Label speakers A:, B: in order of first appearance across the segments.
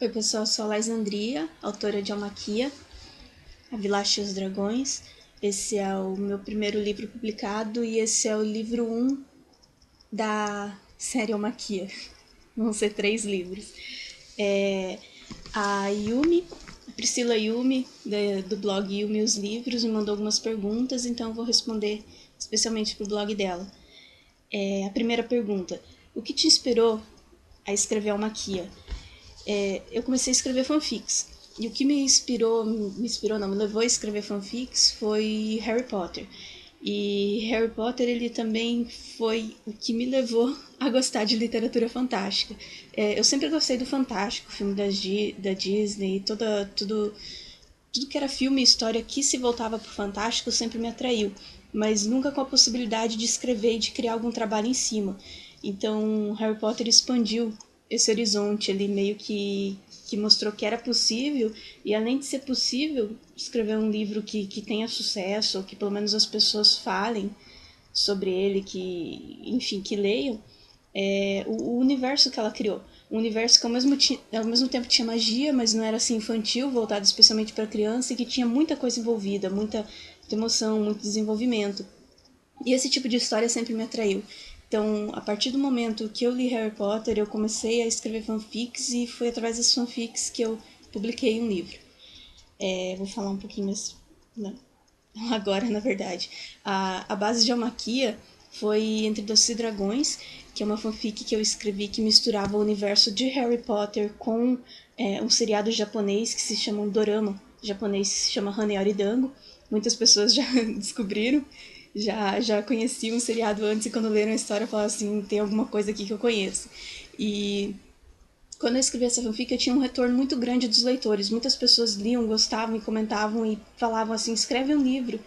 A: Oi pessoal, eu sou a Laisandria, autora de Almaquia, A Vilacha e os Dragões. Esse é o meu primeiro livro publicado e esse é o livro 1 da série Almaquia. Vão ser 3 livros. A Yumi, a Priscila Yumi, do blog Yumi Os Livros, me mandou algumas perguntas, então eu vou responder especialmente pro blog dela. A primeira pergunta: o que te inspirou a escrever Almaquia? Eu comecei a escrever fanfics. E o que me levou a escrever fanfics foi Harry Potter. E Harry Potter, ele também foi o que me levou a gostar de literatura fantástica. Eu sempre gostei do fantástico, filme da Disney, tudo que era filme e história que se voltava pro fantástico sempre me atraiu, mas nunca com a possibilidade de escrever e de criar algum trabalho em cima. Então, Harry Potter expandiu esse horizonte, ele meio que mostrou que era possível, e além de ser possível escrever um livro que tenha sucesso, ou que pelo menos as pessoas falem sobre ele, enfim, que leiam, o universo que ela criou. Um universo que ao mesmo tempo tinha magia, mas não era assim infantil, voltado especialmente para criança, e que tinha muita coisa envolvida, muita emoção, muito desenvolvimento. E esse tipo de história sempre me atraiu. Então, a partir do momento que eu li Harry Potter, eu comecei a escrever fanfics e foi através das fanfics que eu publiquei um livro. Vou falar um pouquinho mais, né, agora, na verdade. A base de Almaquia foi Entre Doces e Dragões, que é uma fanfic que eu escrevi que misturava o universo de Harry Potter com um seriado japonês que se chama um dorama japonês que se chama Hanayori Dango. Muitas pessoas já descobriram, já conheciam o seriado antes e quando leram a história falaram assim, tem alguma coisa aqui que eu conheço. E quando eu escrevi essa fanfic, eu tinha um retorno muito grande dos leitores. Muitas pessoas liam, gostavam e comentavam e falavam assim, escreve um livro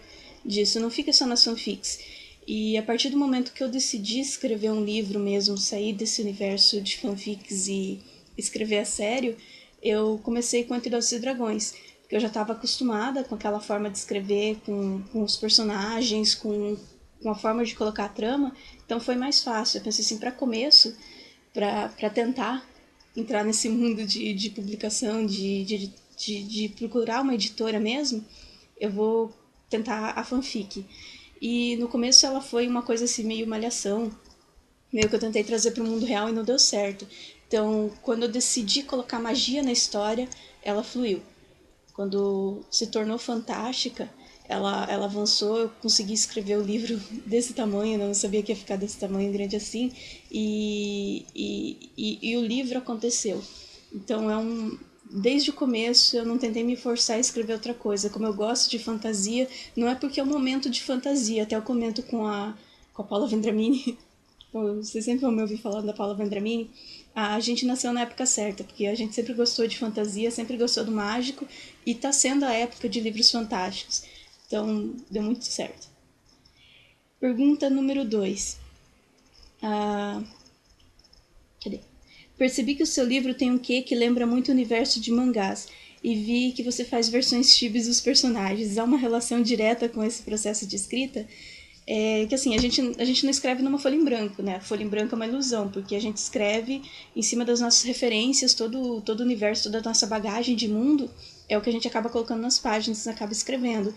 A: disso, não fica só nas fanfics. E a partir do momento que eu decidi escrever um livro mesmo, sair desse universo de fanfics e escrever a sério, eu comecei com Entre Doces e Dragões. Porque eu já estava acostumada com aquela forma de escrever, com os personagens, com a forma de colocar a trama, então foi mais fácil. Eu pensei assim, para começo, para tentar entrar nesse mundo de publicação, de procurar uma editora mesmo, eu vou tentar a fanfic. E no começo ela foi uma coisa assim, meio malhação, meio que eu tentei trazer para o mundo real e não deu certo. Então, quando eu decidi colocar magia na história, ela fluiu. Quando se tornou fantástica, ela avançou, eu consegui escrever o livro desse tamanho, não sabia que ia ficar desse tamanho grande assim, e o livro aconteceu. Então desde o começo eu não tentei me forçar a escrever outra coisa. Como eu gosto de fantasia, não é porque é um momento de fantasia, até eu comento com a Paula Vendramini, vocês sempre vão me ouvir falando da Paula Vendramini, a gente nasceu na época certa, porque a gente sempre gostou de fantasia, sempre gostou do mágico, e tá sendo a época de livros fantásticos. Então, deu muito certo. Pergunta número 2. Ah, cadê? Percebi que o seu livro tem um quê que lembra muito o universo de mangás, e vi que você faz versões chibis dos personagens. Há uma relação direta com esse processo de escrita? Que assim, a gente não escreve numa folha em branco, né? A folha em branco é uma ilusão, porque a gente escreve em cima das nossas referências, todo o universo, toda a nossa bagagem de mundo é o que a gente acaba colocando nas páginas, acaba escrevendo.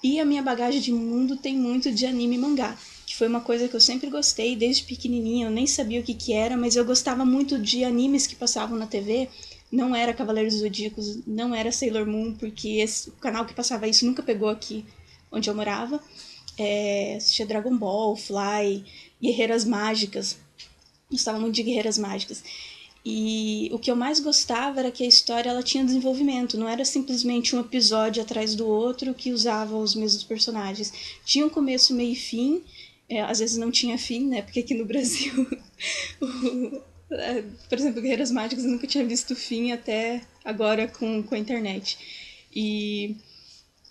A: E a minha bagagem de mundo tem muito de anime e mangá, que foi uma coisa que eu sempre gostei desde pequenininha, eu nem sabia o que era, mas eu gostava muito de animes que passavam na TV. Não era Cavaleiros dos Zodíacos, não era Sailor Moon, porque o canal que passava isso nunca pegou aqui onde eu morava. Assistia Dragon Ball, Fly, Guerreiras Mágicas. Gostava muito de Guerreiras Mágicas. E o que eu mais gostava era que a história ela tinha desenvolvimento, não era simplesmente um episódio atrás do outro que usava os mesmos personagens. Tinha um começo, meio e fim, às vezes não tinha fim, né? Porque aqui no Brasil, por exemplo, Guerreiras Mágicas eu nunca tinha visto fim até agora com a internet. E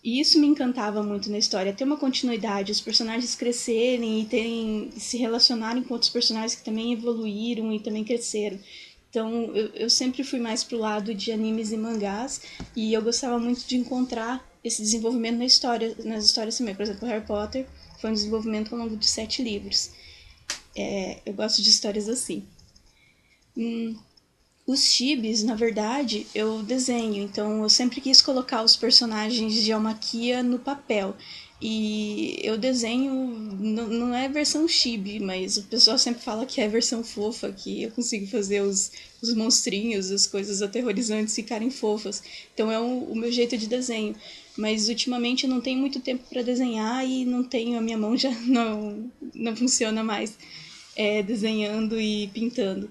A: isso me encantava muito na história, ter uma continuidade, os personagens crescerem e se relacionarem com outros personagens que também evoluíram e também cresceram. Então eu sempre fui mais pro lado de animes e mangás e eu gostava muito de encontrar esse desenvolvimento nas histórias também. Por exemplo, Harry Potter foi um desenvolvimento ao longo de 7 livros. Eu gosto de histórias assim. Os chibis, na verdade, eu desenho, então eu sempre quis colocar os personagens de Almaquia no papel. E eu desenho, não é versão chibi, mas o pessoal sempre fala que é versão fofa, que eu consigo fazer os monstrinhos, as coisas aterrorizantes ficarem fofas. Então é o meu jeito de desenho. Mas ultimamente eu não tenho muito tempo para desenhar e não tenho, a minha mão já não funciona mais desenhando e pintando.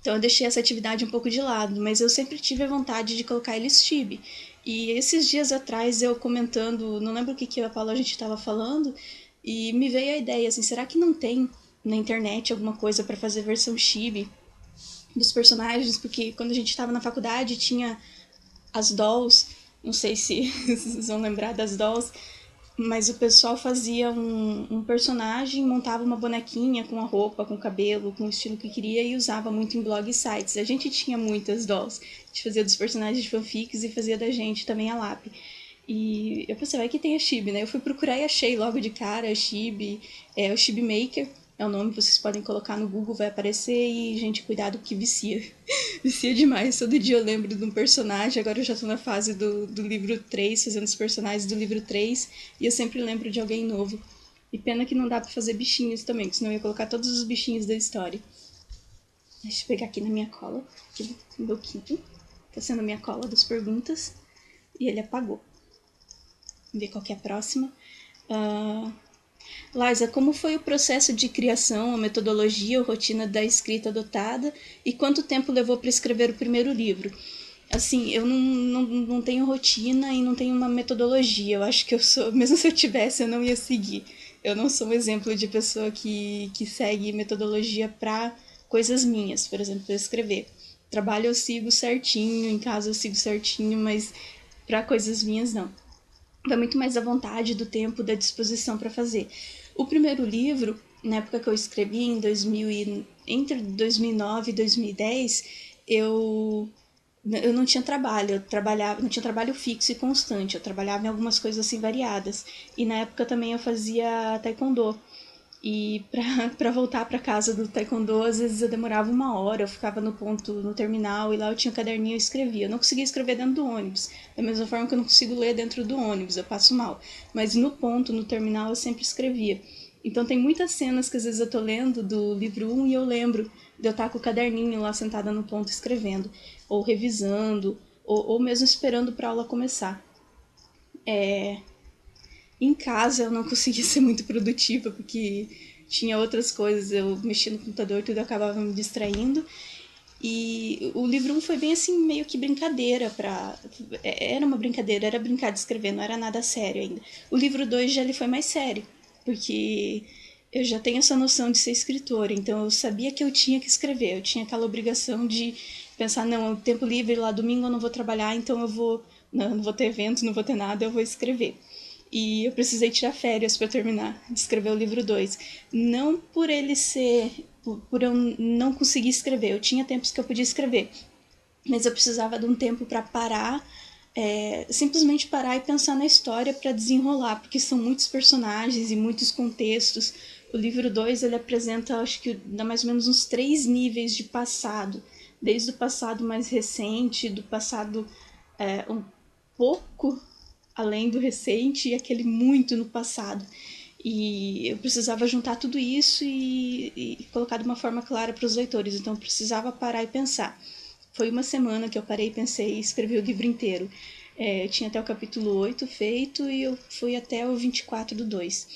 A: Então eu deixei essa atividade um pouco de lado, mas eu sempre tive a vontade de colocar eles chibi. E esses dias atrás eu comentando, não lembro o que a Paula a gente estava falando, e me veio a ideia assim, será que não tem na internet alguma coisa para fazer versão chibi dos personagens? Porque quando a gente estava na faculdade tinha as dolls, não sei se vocês vão lembrar das dolls, mas o pessoal fazia um personagem, montava uma bonequinha com a roupa, com o cabelo, com o estilo que queria e usava muito em blog e sites. A gente tinha muitas dolls. A gente fazia dos personagens de fanfics e fazia da gente também a lápis. E eu pensei, vai que tem a Chibi, né? Eu fui procurar e achei logo de cara a Chibi, o Chibi Maker. É o nome que vocês podem colocar no Google, vai aparecer. E, gente, cuidado que vicia. Vicia demais. Todo dia eu lembro de um personagem. Agora eu já tô na fase do livro 3, fazendo os personagens do livro 3. E eu sempre lembro de alguém novo. E pena que não dá pra fazer bichinhos também, que senão eu ia colocar todos os bichinhos da história. Deixa eu pegar aqui na minha cola, aqui no meu quinto. Tá sendo a minha cola das perguntas. E ele apagou. Vamos ver qual que é a próxima. Liza, como foi o processo de criação, a metodologia ou rotina da escrita adotada e quanto tempo levou para escrever o primeiro livro? Assim, eu não tenho rotina e não tenho uma metodologia. Eu acho que eu sou, mesmo se eu tivesse, eu não ia seguir. Eu não sou um exemplo de pessoa que segue metodologia para coisas minhas, por exemplo, para escrever. Trabalho eu sigo certinho, em casa eu sigo certinho, mas para coisas minhas não. Vai muito mais da vontade, do tempo, da disposição para fazer. O primeiro livro, na época que eu escrevi, entre 2009 e 2010, eu não tinha trabalho, eu trabalhava, não tinha trabalho fixo e constante, eu trabalhava em algumas coisas assim variadas. E na época também eu fazia taekwondo. E pra voltar pra casa do taekwondo, às vezes eu demorava 1 hora, eu ficava no ponto, no terminal, e lá eu tinha um caderninho e eu escrevia. Eu não conseguia escrever dentro do ônibus, da mesma forma que eu não consigo ler dentro do ônibus, eu passo mal. Mas no ponto, no terminal, eu sempre escrevia. Então tem muitas cenas que às vezes eu tô lendo do livro 1 e eu lembro de eu estar com o caderninho lá sentada no ponto escrevendo, ou revisando, ou mesmo esperando pra aula começar. Em casa eu não conseguia ser muito produtiva porque tinha outras coisas, eu mexia no computador, tudo acabava me distraindo. E o livro 1 foi bem assim, meio que brincadeira pra. Era uma brincadeira, era brincar de escrever, não era nada sério ainda. O livro 2 já ele foi mais sério, porque eu já tenho essa noção de ser escritora, então eu sabia que eu tinha que escrever, eu tinha aquela obrigação de pensar, não, o tempo livre lá domingo eu não vou trabalhar, então eu vou. Não vou ter evento, não vou ter nada, eu vou escrever. E eu precisei tirar férias para terminar de escrever o livro 2. Não por ele ser. Por eu não conseguir escrever. Eu tinha tempos que eu podia escrever. Mas eu precisava de um tempo para parar. Simplesmente parar e pensar na história para desenrolar. Porque são muitos personagens e muitos contextos. O livro 2 ele apresenta, acho que dá mais ou menos uns 3 níveis de passado. Desde o passado mais recente, do passado um pouco além do recente e aquele muito no passado. E eu precisava juntar tudo isso e colocar de uma forma clara para os leitores, então eu precisava parar e pensar. Foi 1 semana que eu parei, pensei e escrevi o livro inteiro. Eu tinha até o capítulo 8 feito e eu fui até o 24/2.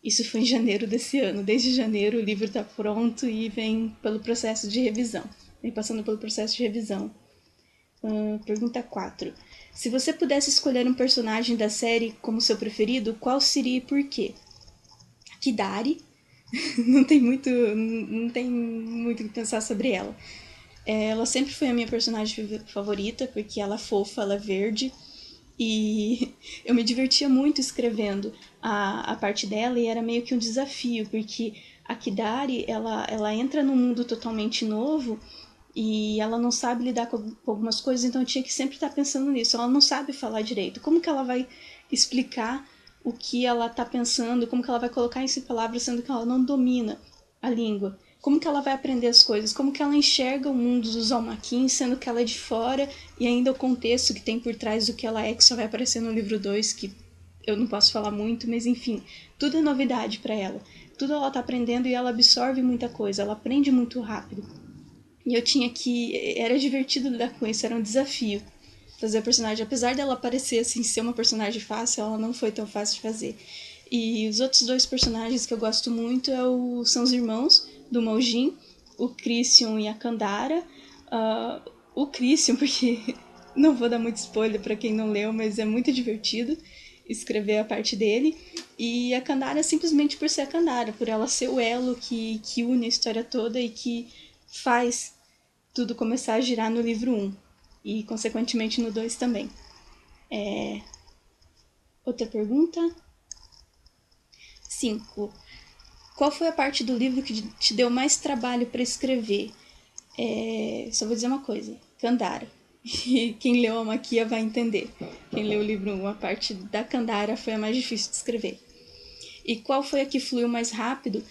A: Isso foi em janeiro desse ano. Desde janeiro o livro está pronto e vem pelo processo de revisão. Vem passando pelo processo de revisão. Pergunta 4. Se você pudesse escolher um personagem da série como seu preferido, qual seria e por quê? Kidari. Não tem muito o que pensar sobre ela. Ela sempre foi a minha personagem favorita, porque ela é fofa, ela é verde. E eu me divertia muito escrevendo a parte dela e era meio que um desafio, porque a Kidari, ela entra num mundo totalmente novo e ela não sabe lidar com algumas coisas, então eu tinha que sempre estar pensando nisso. Ela não sabe falar direito. Como que ela vai explicar o que ela está pensando? Como que ela vai colocar isso em palavras, sendo que ela não domina a língua? como que ela vai aprender as coisas, como que ela enxerga o mundo dos Almaquins, sendo que ela é de fora, e ainda o contexto que tem por trás do que ela é, que só vai aparecer no livro 2, que eu não posso falar muito, mas enfim, tudo é novidade para ela. Tudo ela tá aprendendo e ela absorve muita coisa, ela aprende muito rápido. E eu tinha que... Era divertido lidar com isso, era um desafio fazer a personagem. Apesar dela parecer assim, ser uma personagem fácil, ela não foi tão fácil de fazer. E os outros dois personagens que eu gosto muito são os irmãos do Maujin, o Christian e a Kandara. O Christian, porque não vou dar muito spoiler para quem não leu, mas é muito divertido escrever a parte dele. E a Kandara simplesmente por ser a Kandara, por ela ser o elo que une a história toda e que faz tudo começar a girar no livro 1 e consequentemente no 2 também. Outra pergunta. 5. Qual foi a parte do livro que te deu mais trabalho para escrever? Só vou dizer uma coisa. Kandara. E quem leu a Maquia vai entender. Quem leu o livro 1, a parte da Kandara foi a mais difícil de escrever. E qual foi a que fluiu mais rápido?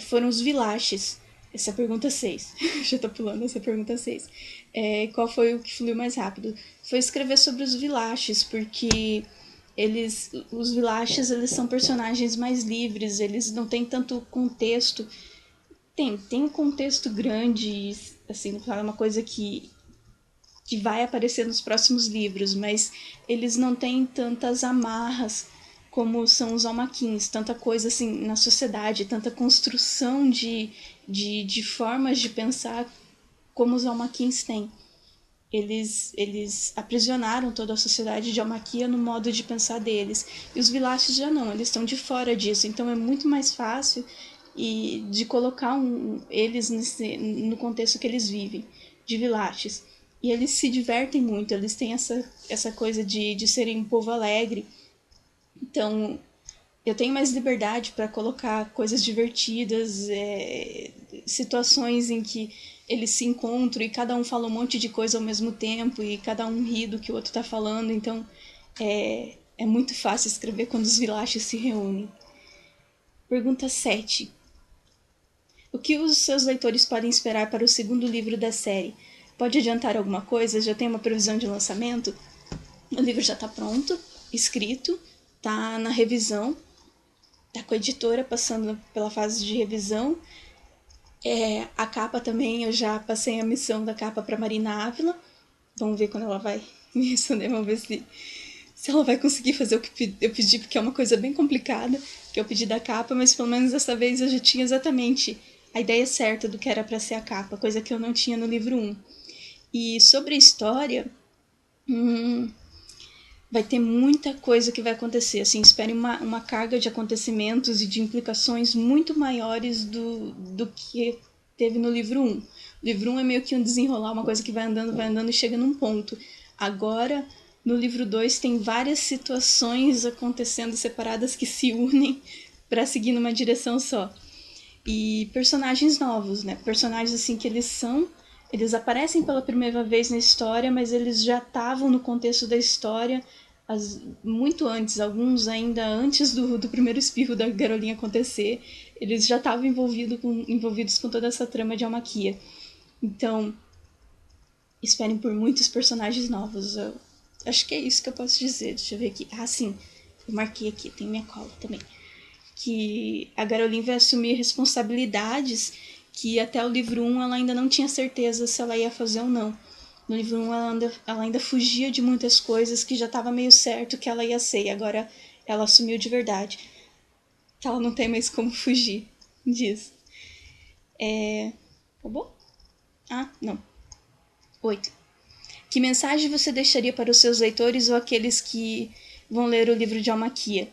A: Foram os Vilaches. Essa é a pergunta 6. Já tô pulando essa pergunta 6. Qual foi o que fluiu mais rápido? Foi escrever sobre os Vilaches, porque os Vilaches, eles são personagens mais livres, eles não têm tanto contexto. Tem um contexto grande, assim, é uma coisa que vai aparecer nos próximos livros, mas eles não têm tantas amarras como são os Almaquins, tanta coisa assim na sociedade, tanta construção de formas de pensar como os Almaquins têm. Eles aprisionaram toda a sociedade de Almaquia no modo de pensar deles. E os Vilaches já não, eles estão de fora disso. Então é muito mais fácil de colocar eles no contexto que eles vivem, de Vilaches. E eles se divertem muito, eles têm essa coisa de serem um povo alegre. Então eu tenho mais liberdade para colocar coisas divertidas, situações em que eles se encontram e cada um fala um monte de coisa ao mesmo tempo e cada um ri do que o outro está falando. Então é muito fácil escrever quando os Vilaches se reúnem. Pergunta 7. O que os seus leitores podem esperar para o segundo livro da série? Pode adiantar alguma coisa? Já tem uma previsão de lançamento? O livro já está pronto, escrito, está na revisão, está com a editora passando pela fase de revisão. A capa também, eu já passei a missão da capa para Marina Ávila. Vamos ver quando ela vai me responder, vamos ver se ela vai conseguir fazer o que eu pedi, porque é uma coisa bem complicada que eu pedi da capa, mas pelo menos dessa vez eu já tinha exatamente a ideia certa do que era para ser a capa, coisa que eu não tinha no livro 1. E sobre a história, vai ter muita coisa que vai acontecer. Assim, espere uma carga de acontecimentos e de implicações muito maiores do que teve no livro 1. O livro 1 é meio que um desenrolar, uma coisa que vai andando e chega num ponto. Agora, no livro 2, tem várias situações acontecendo separadas que se unem para seguir numa direção só. E personagens novos, né? Personagens assim que eles aparecem pela primeira vez na história, mas eles já estavam no contexto da história muito antes, alguns ainda antes do primeiro espirro da garolinha acontecer, eles já estavam envolvidos com toda essa trama de Almaquia. Então, esperem por muitos personagens novos. Eu acho que é isso que eu posso dizer. Deixa eu ver aqui. Ah, sim, eu marquei aqui, tem minha cola também. Que a Garoline vai assumir responsabilidades que até o livro 1 ela ainda não tinha certeza se ela ia fazer ou não. No livro 1 ela ainda fugia de muitas coisas que já estava meio certo que ela ia ser, e agora ela assumiu de verdade. Ela não tem mais como fugir disso. Acabou? Ah, não. 8. Que mensagem você deixaria para os seus leitores ou aqueles que vão ler o livro de Almaquia?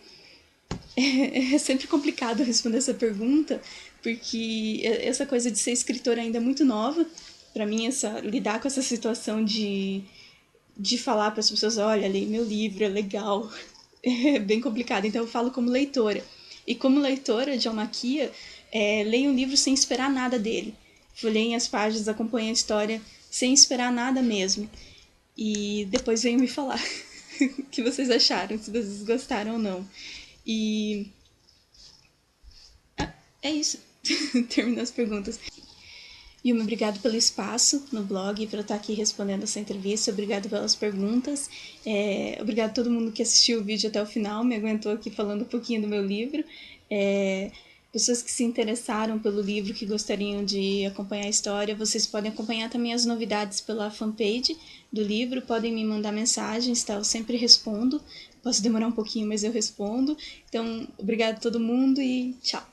A: É sempre complicado responder essa pergunta, porque essa coisa de ser escritora ainda é muito nova. Para mim, lidar com essa situação de falar para as pessoas, olha, leia meu livro, é legal, é bem complicado. Então eu falo como leitora. E como leitora de Almaquia, leio um livro sem esperar nada dele. Folheiem as páginas, acompanhem a história sem esperar nada mesmo. E depois venham me falar o que vocês acharam, se vocês gostaram ou não. E é isso. terminou as perguntas. Yumi, obrigado pelo espaço no blog, para eu estar aqui respondendo essa entrevista. Obrigado pelas perguntas. Obrigado a todo mundo que assistiu o vídeo até o final, me aguentou aqui falando um pouquinho do meu livro. Pessoas que se interessaram pelo livro, que gostariam de acompanhar a história, vocês podem acompanhar também as novidades pela fanpage do livro, podem me mandar mensagens, tá? Eu sempre respondo. Posso demorar um pouquinho, mas eu respondo. Então, obrigado a todo mundo e tchau!